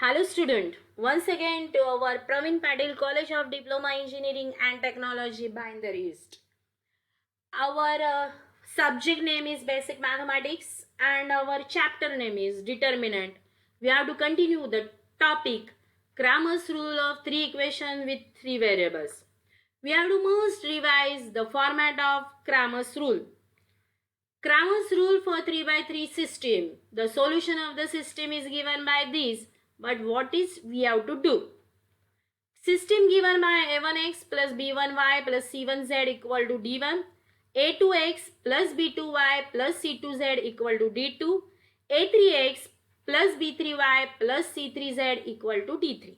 Hello student, once again to our Praveen Patil College of Diploma Engineering and Technology Binder East. Our subject name is Basic Mathematics and our chapter name is Determinant. We have to continue the topic Cramer's rule of three equations with three variables. We have to most revise the format of Cramer's rule. Cramer's rule for 3 by 3 system. The solution of the system is given by this, but what is we have to do? System given by a1x plus b1y plus c1z equal to d1, a2x plus b2y plus c2z equal to d2, a3x plus b3y plus c3z equal to d3.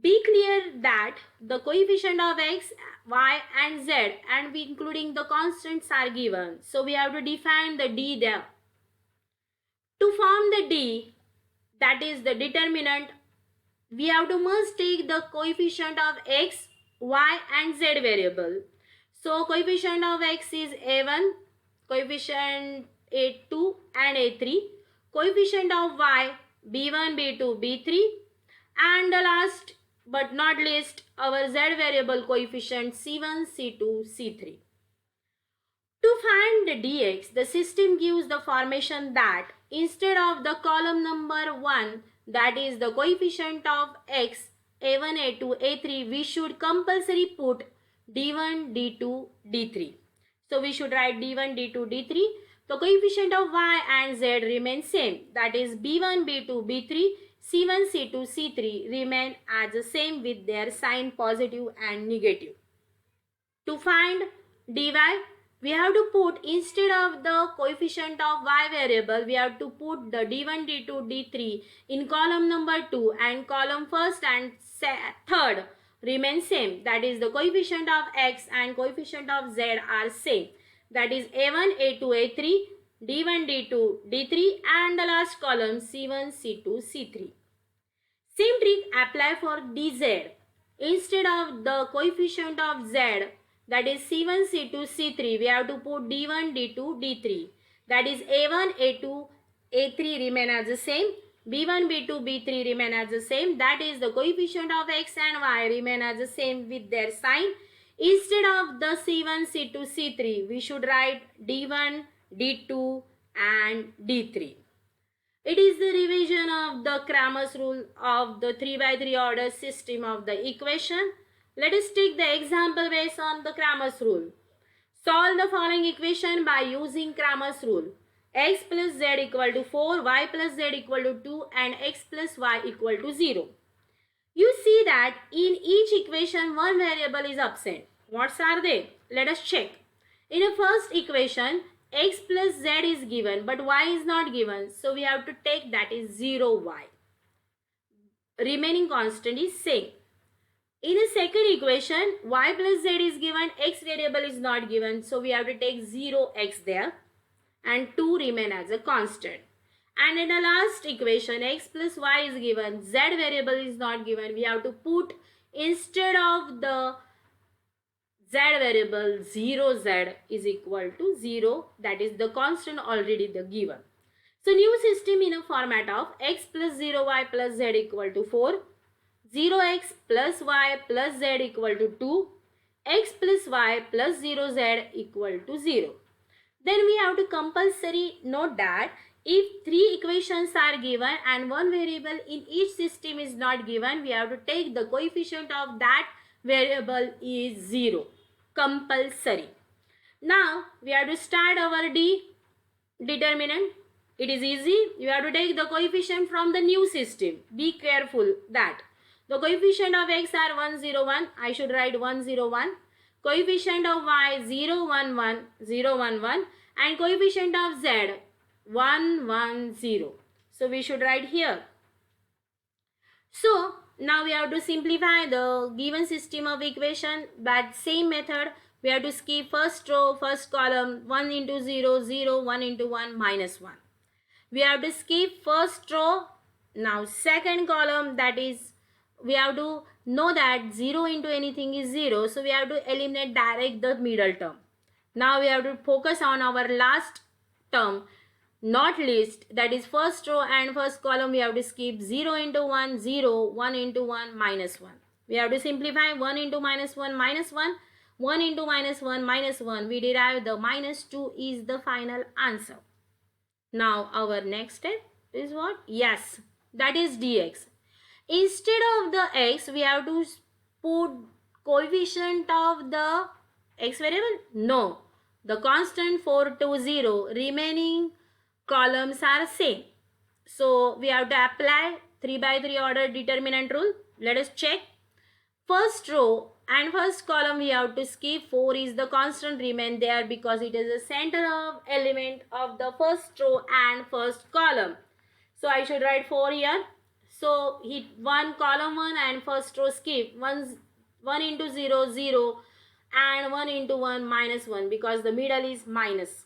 Be clear that the coefficient of x, y and z and including the constants are given. So we have to define the d there. To form the d, that is the determinant, we have to must take the coefficient of x, y and z variable. So coefficient of x is a1, coefficient a2 and a3, coefficient of y b1, b2, b3, and the last but not least our z variable coefficient c1, c2, c3. To find the dx, the system gives the formation that instead of the column number 1, that is the coefficient of x, a1, a2, a3, we should compulsory put d1, d2, d3. So we should write d1, d2, d3. The coefficient of y and z remain same, that is b1, b2, b3, c1, c2, c3 remain as the same with their sign positive and negative. To find dy, we have to put instead of the coefficient of y variable, we have to put the d1, d2, d3 in column number 2 and column first and third remain same. That is the coefficient of x and coefficient of z are same. That is a1, a2, a3, d1, d2, d3 and the last column c1, c2, c3. Same trick apply for dz. Instead of the coefficient of z, that is c1, c2, c3, we have to put d1, d2, d3. That is a1, a2, a3 remain as the same. b1, b2, b3 remain as the same. That is the coefficient of x and y remain as the same with their sign. Instead of the c1, c2, c3, we should write d1, d2 and d3. It is the revision of the Cramer's rule of the 3 by 3 order system of the equation. Let us take the example based on the Cramer's rule. Solve the following equation by using Cramer's rule. X plus z equal to 4, y plus z equal to 2 and x plus y equal to 0. You see that in each equation one variable is absent. What are they? Let us check. In the first equation, x plus z is given but y is not given. So we have to take that is 0y. Remaining constant is same. In the second equation, y plus z is given, x variable is not given. So we have to take 0x there and 2 remain as a constant. And in the last equation, x plus y is given, z variable is not given. We have to put instead of the z variable 0z is equal to 0. That is the constant already the given. So new system in a format of x plus 0y plus z equal to 4. 0x plus y plus z equal to 2, x plus y plus 0z equal to 0. Then we have to compulsory note that if three equations are given and one variable in each system is not given, we have to take the coefficient of that variable is 0. Compulsory. Now we have to start our determinant. It is easy. You have to take the coefficient from the new system. Be careful that. The coefficient of x are 1, 0, 1. I should write 1, 0, 1. Coefficient of y 0, 1, 1, 0, 1, 1. And coefficient of z 1, 1, 0. So we should write here. So now we have to simplify the given system of equation. That same method we have to skip first row, first column 1 into 0, 0, 1 into 1, minus 1. We have to skip first row. Now second column, that is we have to know that 0 into anything is 0. So we have to eliminate direct the middle term. Now we have to focus on our last term. not least, that is first row and first column we have to skip 0 into 1, 0, 1 into 1, minus 1. We have to simplify 1 into minus 1, minus 1, 1 into minus 1, minus 1. We derive the minus 2 is the final answer. Now our next step is what? Yes, that is dx. Instead of the x, we have to put coefficient of the x variable? No. The constant 420 remaining columns are same. So we have to apply 3 by 3 order determinant rule. Let us check. First row and first column we have to skip. 4 is the constant remain there because it is the center of element of the first row and first column. So I should write 4 here. So hit 1 column 1 and first row skip. 1 into 0, 0 and 1 into 1 minus 1 because the middle is minus.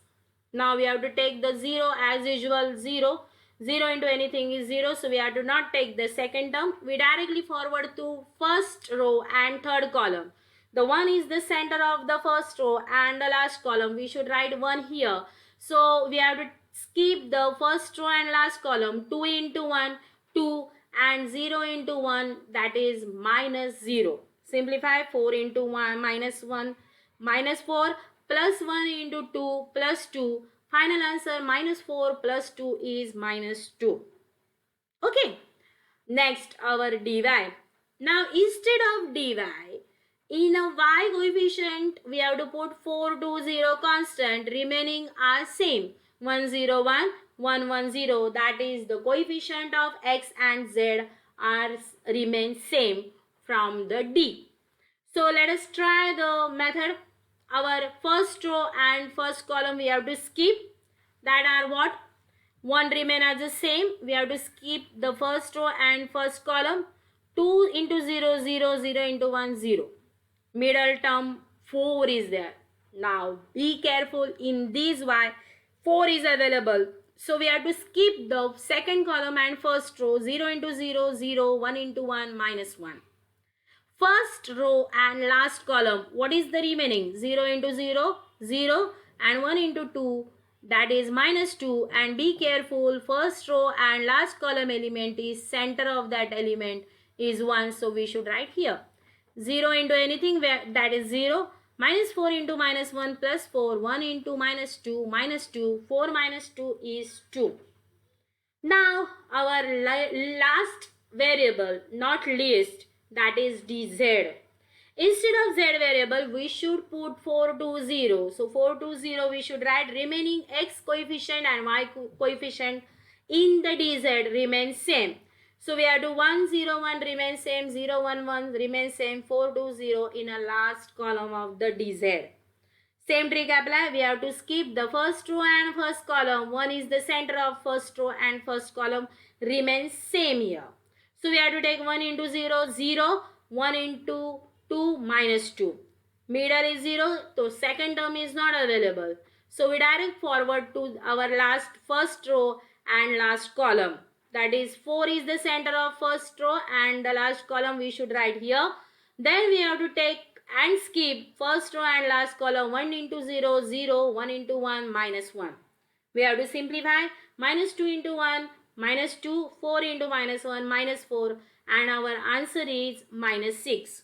Now we have to take the 0 as usual 0. 0 into anything is 0, so we have to not take the second term. We directly forward to first row and third column. The 1 is the center of the first row and the last column. We should write 1 here. So we have to skip the first row and last column. 2 into 1, 2 and 0 into 1, that is minus 0. Simplify 4 into 1 minus 1 minus 4 plus 1 into 2 plus 2. Final answer minus 4 plus 2 is minus 2. Okay. Next our dy. Now instead of dy, in a y coefficient we have to put 420 constant, remaining are same. 101, 110, that is the coefficient of x and z are remain same from the d. So let us try the method. Our first row and first column we have to skip. That are what? 1 remain as the same. We have to skip the first row and first column. 2 into 0, 0, 0 into 1, 0. Middle term 4 is there. Now be careful, in this y 4 is available. So we have to skip the second column and first row. 0 into 0, 0, 1 into 1, minus 1. First row and last column, what is the remaining? 0 into 0, 0 and 1 into 2, that is minus 2. And be careful, first row and last column element is center of that element is 1. So we should write here 0 into anything, that is 0. Minus 4 into minus 1 plus 4. 1 into minus 2, minus 2. 4 minus 2 is 2. Now our last variable, not least, that is dz. Instead of z variable, we should put 420. So 420 we should write remaining x coefficient and y coefficient in the dz remain same. So we have to 101 remain same, 011 remain same, 420 in a last column of the dz. Same trick apply. We have to skip the first row and first column. 1 is the center of first row and first column remains same here. So we have to take 1 into 0, 0, 1 into 2, minus 2. Middle is 0, so second term is not available. So we direct forward to our last first row and last column. That is 4 is the center of first row and the last column we should write here. Then we have to take and skip first row and last column. 1 into 0, 0, 1 into 1, minus 1. We have to simplify. Minus 2 into 1, minus 2, 4 into minus 1, minus 4, and our answer is minus 6.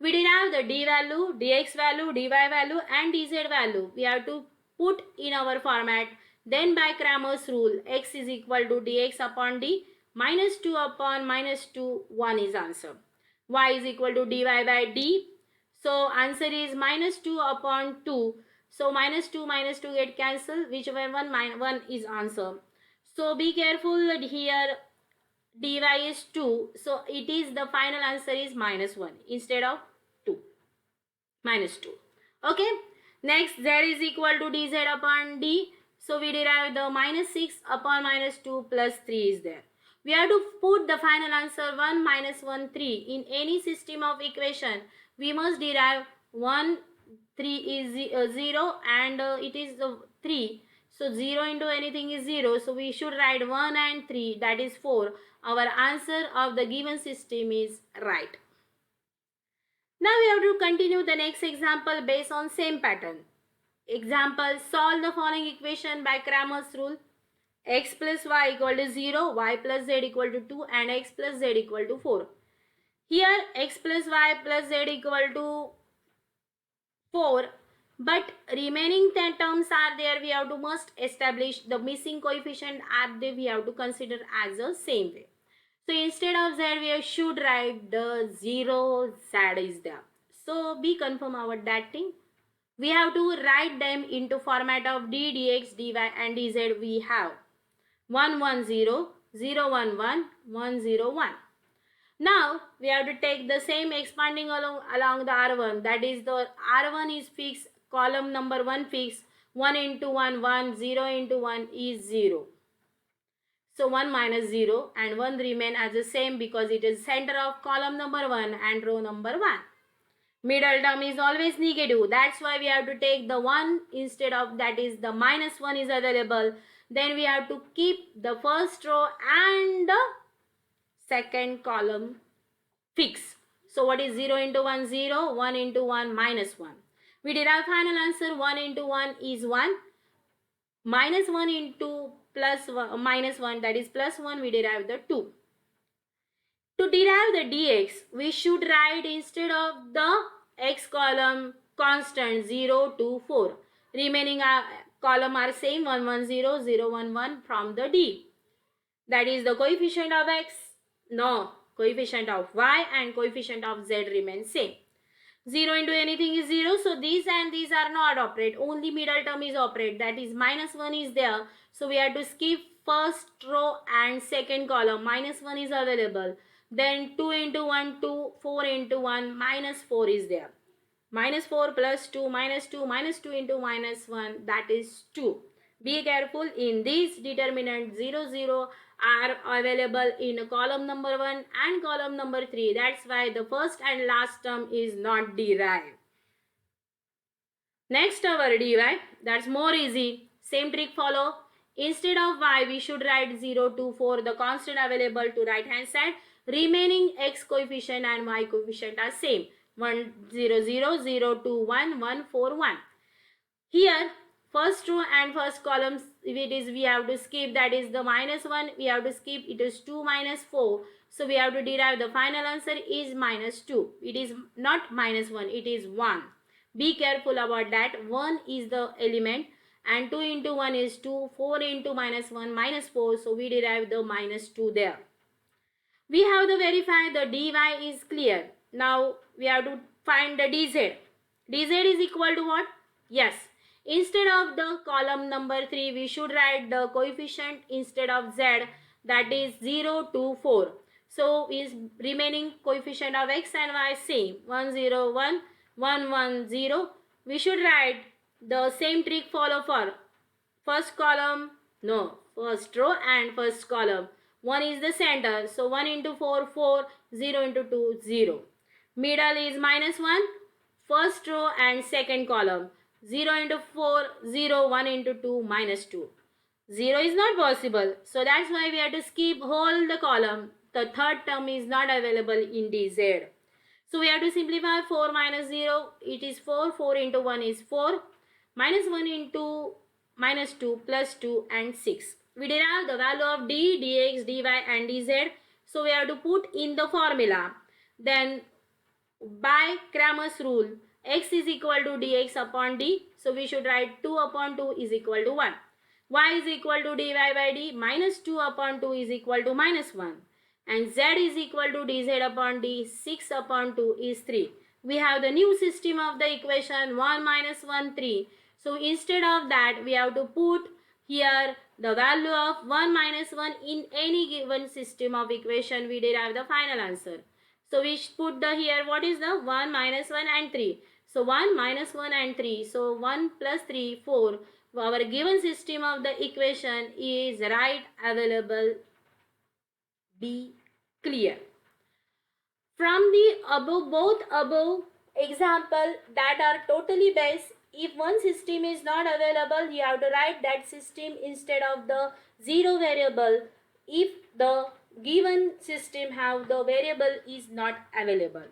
We derive the d value, dx value, dy value and dz value. We have to put in our format. Then by Cramer's rule, x is equal to dx upon d, minus 2 upon minus 2, 1 is answer. Y is equal to dy by d. So answer is minus 2 upon 2. So minus 2 get cancelled. Whichever one is answer. So be careful here, dy is 2. So it is the final answer is minus 1 instead of 2. Minus 2. Okay. Next, z is equal to dz upon d. So we derive the minus 6 upon minus 2 plus 3 is there. We have to put the final answer 1 minus 1 3. In any system of equation, we must derive 1, 3 is 0 and it is 3. So 0 into anything is 0. So we should write 1 and 3, that is 4. Our answer of the given system is right. Now we have to continue the next example based on same pattern. Example, solve the following equation by Cramer's rule. x plus y equal to 0, y plus z equal to 2 and x plus z equal to 4. Here x plus y plus z equal to 4, but remaining 10 terms are there. We have to must establish the missing coefficient are there. We have to consider as the same way. So instead of z we should write the 0 z is there. So be confirm about that thing. We have to write them into format of d, dx, dy and dz. We have 1 1 0, 0 1 1, 1 0 1. Now we have to take the same expanding along the R1. That is the R1 is fixed, column number 1 fixed, 1 into 1 1, 0 into 1 is 0. So 1 minus 0 and 1 remain as the same because it is center of column number 1 and row number 1. Middle term is always negative. That's why we have to take the 1 instead of, that is the minus 1 is available. Then we have to keep the first row and the second column fixed. So what is 0 into 1? 0. 1 into 1 minus 1. We derive final answer 1 into 1 is 1. Minus 1 into plus 1, minus 1, that is plus 1, we derive the 2. To derive the dx, we should write instead of the x column constant 0 to 4. Remaining column are same 1 1 0, 0 1 1 from the d. That is the coefficient of x. No, coefficient of y and coefficient of z remain same. 0 into anything is 0. So these and these are not operate. Only middle term is operate. That is minus 1 is there. So we have to skip first row and second column. Minus 1 is available. Then 2 into 1, 2, 4 into 1, minus 4 is there. Minus 4 plus 2, minus 2, minus 2 into minus 1, that is 2. Be careful, in this determinant 0, 0 are available in column number 1 and column number 3. That's why the first and last term is not derived. Next our dy, that's more easy. Same trick follow. Instead of y, we should write 0 to 4, the constant available to right hand side. Remaining x coefficient and y coefficient are same. 1 0 0, 0 2 1, 1 4 1. Here first row and first columns, if it is, we have to skip, that is the minus 1, we have to skip, it is 2 minus 4. So we have to derive the final answer is minus 2. It is not minus 1, it is 1. Be careful about that. 1 is the element and 2 into 1 is 2, 4 into minus 1 minus 4. So we derive the minus 2 there. We have to verify the dy is clear. Now we have to find the dz. Dz is equal to what? Yes. Instead of the column number 3, we should write the coefficient instead of z, that is 0 to 4. So is remaining coefficient of x and y same. 1 0 1, 1 1 0. We should write the same trick follow for first column, no, first row and first column. 1 is the center, so 1 into 4, 4, 0 into 2, 0. Middle is minus 1, first row and second column. 0 into 4, 0, 1 into 2, minus 2. 0 is not possible, so that's why we have to skip whole the column. The third term is not available in dz. So we have to simplify 4 minus 0, it is 4, 4 into 1 is 4, minus 1 into minus 2 plus 2 and 6. We derive the value of d, dx, dy and dz. So we have to put in the formula. Then by Cramer's rule, x is equal to dx upon d. So we should write 2 upon 2 is equal to 1. Y is equal to dy by d. Minus 2 upon 2 is equal to minus 1. And z is equal to dz upon d. 6 upon 2 is 3. We have the new system of the equation 1 minus 1 3. So instead of that, we have to put here the value of 1 minus 1 in any given system of equation. We derive the final answer. So we put the here, what is the 1 minus 1 and 3. So 1 minus 1 and 3. So 1 plus 3, 4. Our given system of the equation is right available. Be clear. From the above, both above example that are totally based, if one system is not available, you have to write that system instead of the 0 variable. If the given system have the variable is not available,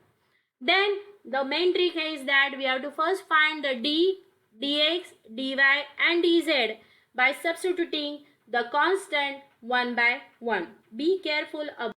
then the main trick is that we have to first find the d, dx, dy and dz by substituting the constant 1 by 1. Be careful about